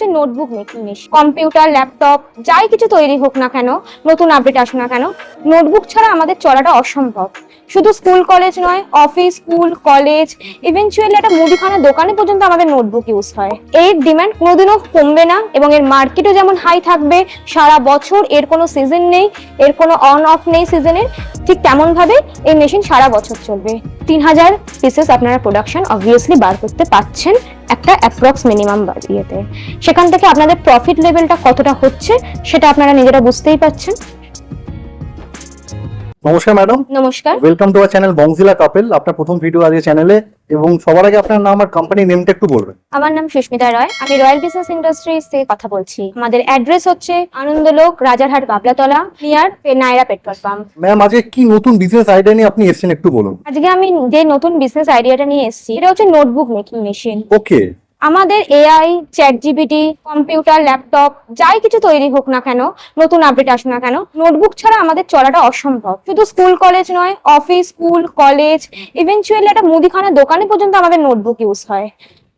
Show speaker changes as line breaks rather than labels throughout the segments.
Notebook making machine, computer, laptop যাই কিছু তৈরি হোক না কেন, নতুন আপডেট আসুক না কেন, নোটবুক ছাড়া আমাদের চলাটা অসম্ভব। শুধু স্কুল কলেজ নয়, অফিস, স্কুল, কলেজ, ইভেনচুয়ালি একটা মুদিখানা দোকানে পর্যন্ত আমাদের নোটবুক ইউজ হয়। এর ডিমান্ড কোনোদিনও কমবে না এবং এর মার্কেটও যেমন হাই থাকবে সারা বছর, এর কোনো সিজন নেই, এর কোনো অন অফ নেই সিজনের, ঠিক তেমন ভাবে এই মেশিন সারা বছর চলবে। 3000 পিসেস আপনারা প্রোডাকশন অবভিয়াসলি বার করতে পাচ্ছেন একটা অ্যাপ্রক্স মিনিমাম ইয়েতে। সেখান থেকে আপনাদের প্রফিট লেভেলটা কতটা হচ্ছে সেটা আপনারা নিজেরা বুঝতেই পাচ্ছেন।
নমস্কার ম্যাডাম।
নমস্কার,
ওয়েলকাম টু আওয়ার চ্যানেল বংজিলা কাপেল। আপনার প্রথম ভিডিও আজকে চ্যানেলে, এবং সবার আগে আপনার নাম আর কোম্পানি নেমটা একটু বলবেন।
আমার নাম সুস্মিতা রয়, আমি রয়্যাল বিজনেস ইন্ডাস্ট্রিজ থেকে কথা বলছি। আমাদের অ্যাড্রেস হচ্ছে Anandalok, Rajarhat, Bablatala, near Nayara petrol pump.
Ma'am, আজকে কি নতুন বিজনেস আইডিয়া নিয়ে আপনি এসেছেন একটু বলুন।
আজকে আমি যে নতুন বিজনেস আইডিয়াটা নিয়ে এসেছি এটা হচ্ছে নোটবুক মেকিং মেশিন।
ওকে।
আমাদের AI, ChatGPT, computer, laptop যাই কিছু তৈরি হোক না কেন, নতুন আপডেট আসুক না কেন, নোটবুক ছাড়া আমাদের চলাটা অসম্ভব। শুধু স্কুল কলেজ নয়, অফিস, স্কুল, কলেজ, ইভেনচুয়ালি একটা মুদিখানা দোকানে পর্যন্ত আমাদের নোটবুক ইউজ হয়।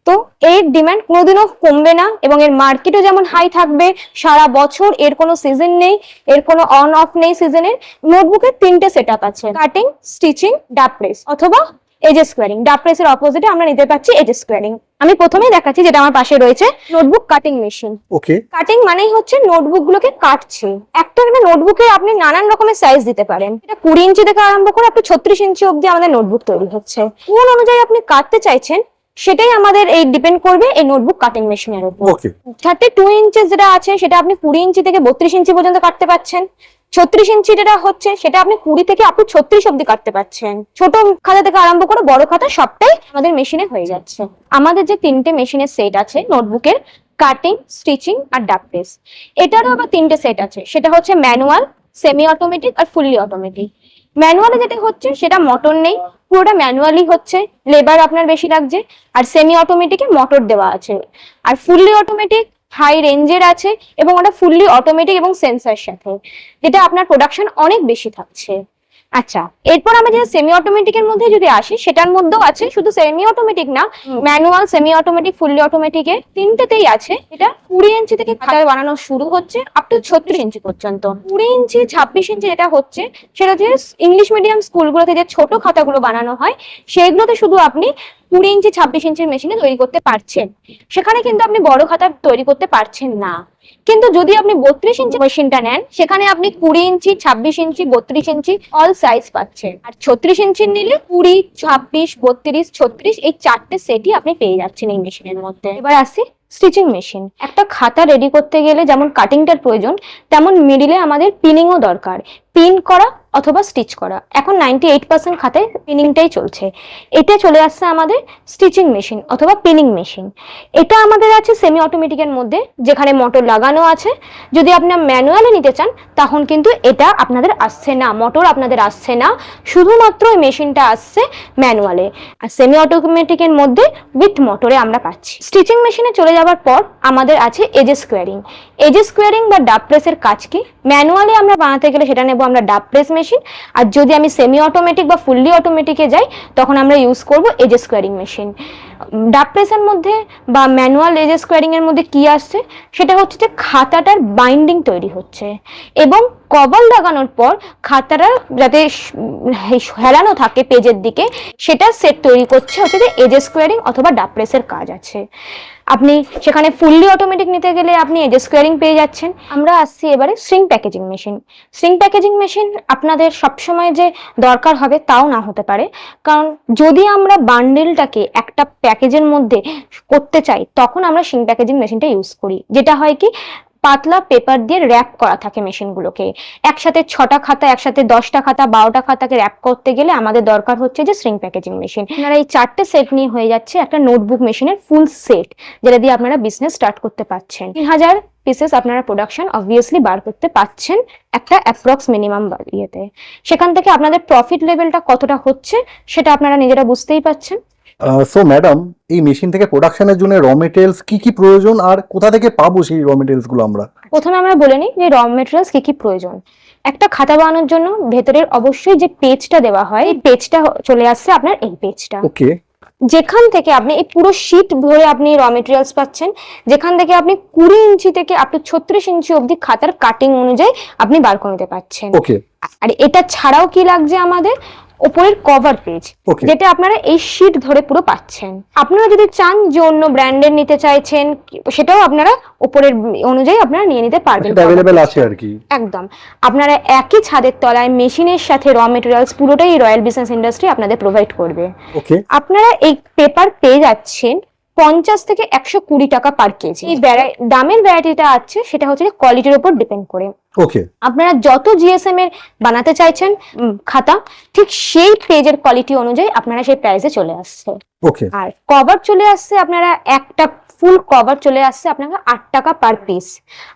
তো এর ডিমান্ড কোনোদিনও কমবে না এবং এর মার্কেটও যেমন হাই থাকবে সারা বছর, এর কোনো সিজন নেই, এর কোনো অন অফ নেই সিজনের। নোটবুকের 3টে সেট আপ আছে: কাটিং, স্টিচিং, ডাব প্রেস অথবা এজ স্কোয়ারিং। ডাব প্রেসের অপোজিটে আমরা নিতে পাচ্ছি এজ স্কোয়ারিং। আমি প্রথমেই দেখাচ্ছি যেটা আমার পাশে রয়েছে, নোটবুক কাটিং মেশিন।
ওকে।
কাটিং মানেই হচ্ছে নোটবুক গুলোকে কাটছে। একটা নোটবুকে আপনি নানান রকমের সাইজ দিতে পারেন। এটা 20 ইঞ্চি থেকে আরম্ভ করে আপনি 36 ইঞ্চি অব্দি আমাদের নোটবুক তৈরি হচ্ছে। কোন অনুযায়ী আপনি কাটতে চাইছেন সেটাই আমাদের এই ডিপেন্ড করবে এই নোটবুক কাটিং মেশিনের উপর।
ওকে।
32 ইঞ্চি যেটা আছে সেটা আপনি 20 ইঞ্চি থেকে 32 ইঞ্চি পর্যন্ত কাটতে পাচ্ছেন। 36 ইঞ্চি যেটা হচ্ছে সেটা আপনি 20 থেকে আপনি 36 অব্দি কাটতে পাচ্ছেন। ছোট খাতা থেকে আরম্ভ করে বড় খাতা সবটাই আমাদের মেশিনে হয়ে যাচ্ছে। আমাদের যে 3টে মেশিনের সেট আছে নোটবুকের, কাটিং, স্টিচিং আর ডাব প্রেস, এটারও আবার 3টে সেট আছে। সেটা হচ্ছে ম্যানুয়াল, সেমি অটোমেটিক আর ফুললি অটোমেটিক। ম্যানুয়ালে যেটা হচ্ছে সেটা মোটর নেই, পুরোটা ম্যানুয়ালি হচ্ছে, লেবার আপনার বেশি লাগছে। আর সেমি অটোমেটিকে মোটর দেওয়া আছে। আর ফুললি অটোমেটিক হাই রেঞ্জের আছে এবং ওটা ফুললি অটোমেটিক এবং সেন্সর সাথে, যেটা আপনার প্রোডাকশন অনেক বেশি থাকছে। আচ্ছা, এরপর আমরা যে সেমি অটোমেটিকের মধ্যে যদি আসি, সেটার মধ্যেও আছে, শুধু সেমি অটোমেটিক না, ম্যানুয়াল, সেমি অটোমেটিক, ফুললি অটোমেটিকে 3টেতেই আছে। এটা 20 ইঞ্চি থেকে খাতা বানানো শুরু হচ্ছে আপ টু 36 ইঞ্চি পর্যন্ত। 20 ইঞ্চি, 26 ইঞ্চি যেটা হচ্ছে সেটা যে ইংলিশ মিডিয়াম স্কুলগুলোতে যে ছোট খাতাগুলো বানানো হয় সেগুলোতে শুধু আপনি 20 ইঞ্চি, 26 ইঞ্চির মেশিনে তৈরি করতে পারছেন। সেখানে কিন্তু আপনি বড় খাতা তৈরি করতে পারছেন না। কিন্তু যদি আপনি 32 ইঞ্চি মেশিনটা নেন, সেখানে আপনি 20 ইঞ্চি, 26 ইঞ্চি, 32 ইঞ্চি অল সাইজ পাচ্ছেন। আর 36 ইঞ্চি নিলে 20, 26, 32, 36 এই 4টে সেটই আপনি পেয়ে যাচ্ছেন এই মেশিনের মধ্যে। এবার আসি স্টিচিং মেশিন। একটা খাতা রেডি করতে গেলে যেমন কাটিংটার প্রয়োজন, তেমন মিডিলে আমাদের পিনিংও দরকার। পিন করা অথবা স্টিচ করা, এখন 98% খাতায় পিনিংটাই চলছে। এটা চলে আসছে আমাদের স্টিচিং মেশিন অথবা পিনিং মেশিন। এটা আমাদের আছে সেমি অটোমেটিকের মধ্যে, যেখানে মোটর লাগানো আছে। যদি আপনার ম্যানুয়ালে নিতে চান তখন কিন্তু এটা আপনাদের আসছে না, মোটর আপনাদের আসছে না, শুধুমাত্র এই মেশিনটা আসছে ম্যানুয়ালে। আর সেমি অটোমেটিকের মধ্যে উইথ মোটরে আমরা পাচ্ছি। স্টিচিং মেশিনে চলে যাওয়ার পর আমাদের আছে এজ স্কোয়ারিং। এজ স্কোয়ারিং বা ডাব প্রেসের কাজ কি? ম্যানুয়ালি আমরা বানাতে গেলে সেটা নেব আমরা ডাব প্রেস মেশিন, আর যদি আমি সেমি অটোমেটিক বা ফুললি অটোমেটিকে যাই তখন আমরা ইউজ করব এজ স্কোয়ারিং মেশিন। ডাব প্রেসের মধ্যে বা ম্যানুয়াল এজ স্কোয়ারিং এর মধ্যে কি আসছে সেটা হচ্ছে যে খাতাটার বাইন্ডিং তৈরি হচ্ছে এবং কভার লাগানোর পর খাতাটা যাতে হেলানো থাকে পেজের দিকে, সেটা সেট তৈরি করছে হচ্ছে যে এজ স্কোয়ারিং অথবা ডাব প্রেসের কাজ আছে। আপনি সেখানে ফুললি অটোমেটিক নিতে গেলে আপনি এজ স্কোয়ারিং পেয়ে যাচ্ছেন। আমরা আসছি এবারে string packaging machine. String packaging machine আপনাদের সবসময় যে দরকার হবে তাও না হতে পারে, কারণ যদি আমরা বান্ডেলটাকে একটা প্যাকেজের মধ্যে করতে চাই তখন আমরা স্ট্রিং প্যাকেজিং মেশিনটা ইউজ করি। যেটা হয় কি, পাতলা পেপার দিয়ে র্যাপ করা থাকে মেশিনগুলোকে। একসাথে 6টা খাতা, একসাথে 10টা খাতা, 12টা খাতাকে র্যাপ করতে গেলে আমাদের দরকার হচ্ছে যে স্ট্রিং প্যাকেজিং মেশিন। আপনারা এই 4টে সেট নিয়ে হয়ে যাচ্ছে একটা নোটবুক মেশিনের ফুল সেট, যেটা দিয়ে আপনারা বিজনেস স্টার্ট করতে পারছেন। 3000 পিসেস আপনারা প্রোডাকশন অবভিয়াসলি বার করতে পাচ্ছেন একটা অ্যাপ্রক্স মিনিমাম ইয়েতে। সেখান থেকে আপনাদের প্রফিট লেভেলটা কতটা হচ্ছে সেটা আপনারা নিজেরা বুঝতেই পাচ্ছেন।
সো ম্যাডাম, এই মেশিন থেকে প্রোডাকশনের জন্য র মেটেরিয়ালস কি কি প্রয়োজন আর কোথা থেকে পাবো সেই র মেটেরিয়ালস গুলো আমরা?
প্রথমে আমরা বলে নিই যে র মেটেরিয়ালস কি কি প্রয়োজন। একটা খাতা বানানোর জন্য ভেতরের অবশ্যই যে পেজটা দেওয়া হয়, এই পেজটা চলে আসছে আপনার এই পেজটা।
ওকে।
যেখান থেকে আপনি এই পুরো শীট ভরে আপনি র মেটেরিয়ালস পাচ্ছেন, যেখান থেকে আপনি 20 ইঞ্চি থেকে আপ টু 36 ইঞ্চি অবধি খাতার কাটিং অনুযায়ী আপনি বার করে নিতে পাচ্ছেন।
ওকে,
আর এটা ছাড়াও কি লাগছে আমাদের উপরের কভার পেজ,
Okay.
যেটা আপনারা এই শীট ধরে পুরো পাচ্ছেন। আপনারা যদি চান যে অন্য ব্র্যান্ডের নিতে চাইছেন সেটাও আপনারা উপরের অনুযায়ী আপনারা নিয়ে নিতে পারবেন,
এটা অ্যাভেলেবেল আছে আর কি।
একদম। আপনারা একই ছাদের তলায় মেশিনের সাথে র মেটেরিয়ালস পুরোটাই রয়্যাল বিজনেস ইন্ডাস্ট্রি আপনাদের প্রোভাইড করবে।
ওকে,
আপনারা এই পেপার পেয়ে যাচ্ছেন 50 থেকে 120 টাকা পার কেজি। এই দামের ভ্যারাইটিটা আছে সেটা হচ্ছে কোয়ালিটির উপর ডিপেন্ড করে।
ওকে,
আপনারা যত জিএসএম এর বানাতে চাইছেন খাতা, ঠিক সেই পেজের কোয়ালিটি অনুযায়ী আপনারা সেই প্রাইসে চলে আসছে।
ওকে,
আর কভার চলে আসছে, আপনারা একটা ফুল কভার চলে আসছে আপনাকে 8 টাকা পার পিস,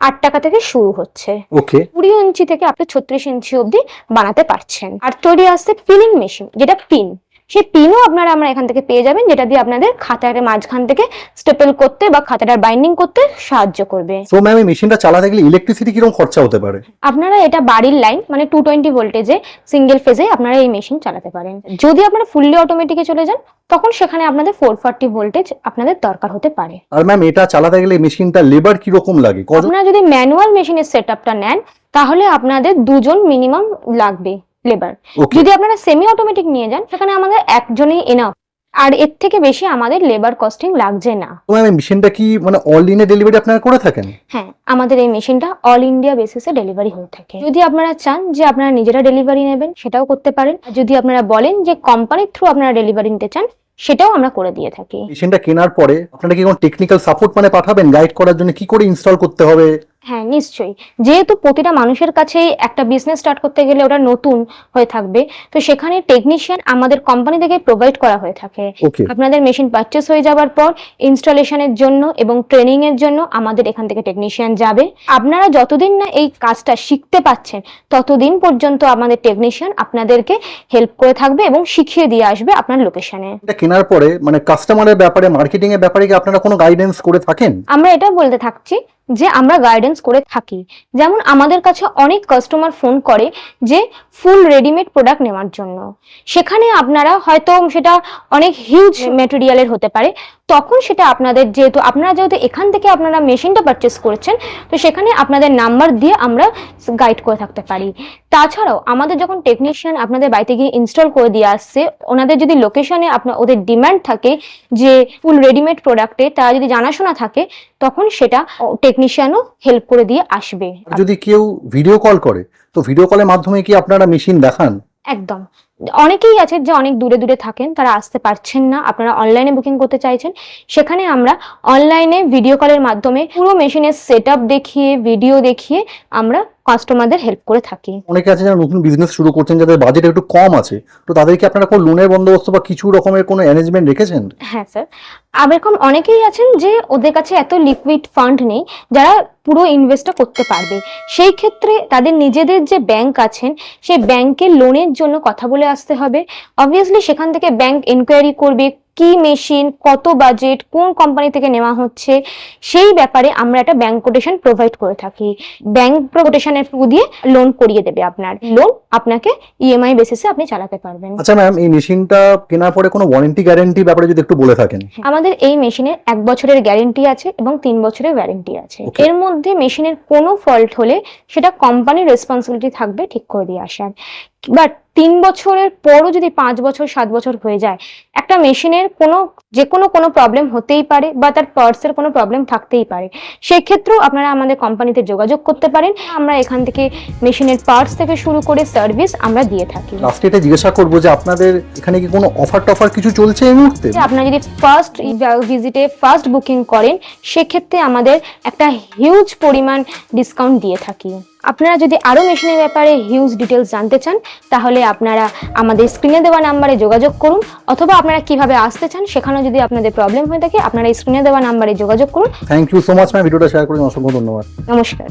8 টাকা থেকে শুরু হচ্ছে।
ওকে,
20 ইঞ্চি থেকে আপনি 36 ইঞ্চি অবধি বানাতে পারছেন। আর তৈরি আসছে পিনিং মেশিন, যেটা পিন, সেই পিনও আপনারা আমরা এখান থেকে পেয়ে যাবেন, যেটা দিয়ে আপনাদের খাতার মাঝখান থেকে স্টেপল করতে বা খাতাটার বাইন্ডিং করতে সাহায্য করবে।
সো ম্যাম এই মেশিনটা চালাতে গেলে ইলেকট্রিসিটি কিরকম খরচা হতে পারে?
আপনারা এটা বাড়ির লাইন মানে 220 ভোল্টেজে সিঙ্গেল ফেজে আপনারা এই মেশিন চালাতে পারেন। যদি আপনারা ফুললি অটোমেটিকে চলে যান তখন সেখানে আপনাদের 440 ভোল্টেজ আপনাদের দরকার হতে পারে।
আর ম্যাম এটা চালাতে গেলে মেশিনটা লেবার কি রকম লাগে?
আপনারা যদি ম্যানুয়াল মেশিনের সেটআপটা নেন তাহলে আপনাদের 2 জন মিনিমাম লাগবে লেবার।
Okay.
যদি আপনারা সেমি অটোমেটিক নিয়ে যান সেখানে আমাদের একজনই এনাফ, আর এর থেকে বেশি আমাদের লেবার কস্টিং লাগছে না।
তো ম্যাম এই মেশিনটা কি মানে অল ইনে ডেলিভারি আপনারা করে থাকেন?
হ্যাঁ, আমাদের এই মেশিনটা অল ইন্ডিয়া বেসিসে ডেলিভারি হয়ে থাকে। যদি আপনারা চান যে আপনারা নিজেরা ডেলিভারি নেবেন সেটাও করতে পারেন। যদি আপনারা বলেন যে কোম্পানির থ্রু আপনারা ডেলিভারি নিতে চান সেটাও আমরা করে দিয়ে থাকি।
মেশিনটা কেনার পরে আপনারা কি কোনো টেকনিক্যাল সাপোর্ট মানে পাঠাবেন গাইড করার জন্য কি করে ইনস্টল করতে হবে?
হ্যাঁ, নিশ্চয়ই। যেহেতু প্রতিটা মানুষের কাছেই একটা বিজনেস স্টার্ট করতে গেলে ওটা নতুন হয়ে থাকবে, তো সেখানে টেকনিশিয়ান আমাদের কোম্পানি থেকে প্রোভাইড করা হয়ে থাকে।
ওকে,
আপনাদের মেশিন পারচেস হয়ে যাওয়ার পর ইনস্টলেশনের জন্য এবং ট্রেনিং এর জন্য আমাদের এখান থেকে টেকনিশিয়ান যাবে। আপনারা যতদিন না এই কাজটা শিখতে পাচ্ছেন ততদিন পর্যন্ত আমাদের টেকনিশিয়ান আপনাদেরকে হেল্প করে থাকবে এবং শিখিয়ে দিয়ে আসবে আপনার লোকেশনে।
এটা কেনার পরে মানে কাস্টমারের ব্যাপারে মার্কেটিং এর ব্যাপারে কি আপনারা কোনো গাইডেন্স করে থাকেন?
আমরা এটা বলতে থাকছি যে আমরা গাইডেন্স করে থাকি। যেমন আমাদের কাছে অনেক কাস্টমার ফোন করে যে ফুল রেডিমেড প্রোডাক্ট নেওয়ার জন্য, সেখানে আপনারা হয়তো সেটা অনেক হিউজ ম্যাটেরিয়ালের হতে পারে, তখন সেটা আপনাদের যেহেতু এখান থেকে আপনারা মেশিনটা পারচেস করেছেন তো সেখানে আপনাদের নাম্বার দিয়ে আমরা গাইড করে থাকতে পারি। তাছাড়াও আমাদের যখন টেকনিশিয়ান আপনাদের বাড়িতে গিয়ে ইনস্টল করে দিয়ে আসছে, ওনাদের যদি লোকেশনে ওদের ডিমান্ড থাকে যে ফুল রেডিমেড প্রোডাক্টে, তারা যদি জানাশোনা থাকে তখন সেটা টেকনিশিয়ানও হেল্প করে দিয়ে আসবে।
যদি কেউ ভিডিও কল করে তো ভিডিও কলের মাধ্যমে কি আপনারা মেশিন দেখান?
একদম। অনেকেই আছে যে অনেক দূরে দূরে থাকেন, তারা আসতে পারছেন না, আপনারা অনলাইনে বুকিং করতে চাইছেন, সেখানে আমরা অনলাইনে ভিডিও কলের মাধ্যমে পুরো মেশিনের সেটআপ দেখিয়ে ভিডিও দেখিয়ে আমরা কাস্টমারদের হেল্প করে থাকি।
অনেকে আছে যারা নতুন বিজনেস শুরু করছেন যাদের বাজেট একটু কম আছে, তো তাদেরকে আপনারা কোনো লোনের বন্দোবস্ত বা কিছু রকমের কোনো অ্যারেঞ্জমেন্ট রেখেছেন?
হ্যাঁ স্যার, এরকম অনেকেই আছেন যে ওদের কাছে এত লিকুইড ফান্ড নেই যারা পুরো ইনভেস্টটা করতে পারবে। সেই ক্ষেত্রে তাদের নিজেদের যে ব্যাংক আছেন সেই ব্যাংকের লোনের জন্য কথা বলে আসতে হবে। অবভিয়াসলি সেখান থেকে ব্যাংক এনকোয়ারি করবে কি মেশিন, কত বাজেট, কোন কোম্পানি থেকে নেওয়া হচ্ছে, সেই ব্যাপারে আমরা একটা ব্যাংক কোটেশন প্রোভাইড করে থাকি। ব্যাংক কোটেশনের থ্রু দিয়ে লোন করিয়ে দেবে, আপনার লোন আপনাকে ইএমআই বেসিসে আপনি চালাতে পারবেন।
আচ্ছা ম্যাম, এই মেশিনটা কেনার পরে কোনো ওয়ারেন্টি গ্যারান্টি ব্যাপারে যদি একটু বলে থাকেন।
আমাদের এই মেশিনের 1 বছরের গ্যারেন্টি আছে এবং 3 বছরের ওয়ারেন্টি আছে। এর মধ্যে মেশিনের কোনো ফল্ট হলে সেটা কোম্পানির রেসপন্সিবিলিটি থাকবে ঠিক করে দিয়ে আসার। বাট 3 বছরের পরও যদি 5 বছর 7 বছর হয়ে যায়, একটা মেশিনের কোনো প্রবলেম হতেই পারে বা তার পার্টসের কোনো প্রবলেম থাকতেই পারে। সেই ক্ষেত্রেও আপনারা আমাদের কোম্পানিতে যোগাযোগ করতে পারেন। আমরা এখান থেকে মেশিনের পার্টস থেকে শুরু করে সার্ভিস আমরা দিয়ে থাকি।
লাস্টে এটা জিজ্ঞাসা করবো যে আপনাদের এখানে কি কোনো অফার টফার কিছু চলছে এই মুহূর্তে?
আপনারা যদি ফার্স্ট ভিজিটে ফার্স্ট বুকিং করেন সেক্ষেত্রে আমাদের একটা হিউজ পরিমাণ ডিসকাউন্ট দিয়ে থাকি। আপনারা যদি আরো মেশিনের ব্যাপারে হিউজ ডিটেলস জানতে চান তাহলে আপনারা আমাদের স্ক্রিনে দেওয়া নাম্বারে যোগাযোগ করুন, অথবা আপনারা কিভাবে আসতে চান সেখানেও যদি আপনাদের প্রবলেম হয়ে থাকে আপনারা স্ক্রিনে দেওয়া নাম্বারে যোগাযোগ করুন।
Thank you so much ma'am, ভিডিওটা শেয়ার করে অসংখ্য ধন্যবাদ।
নমস্কার।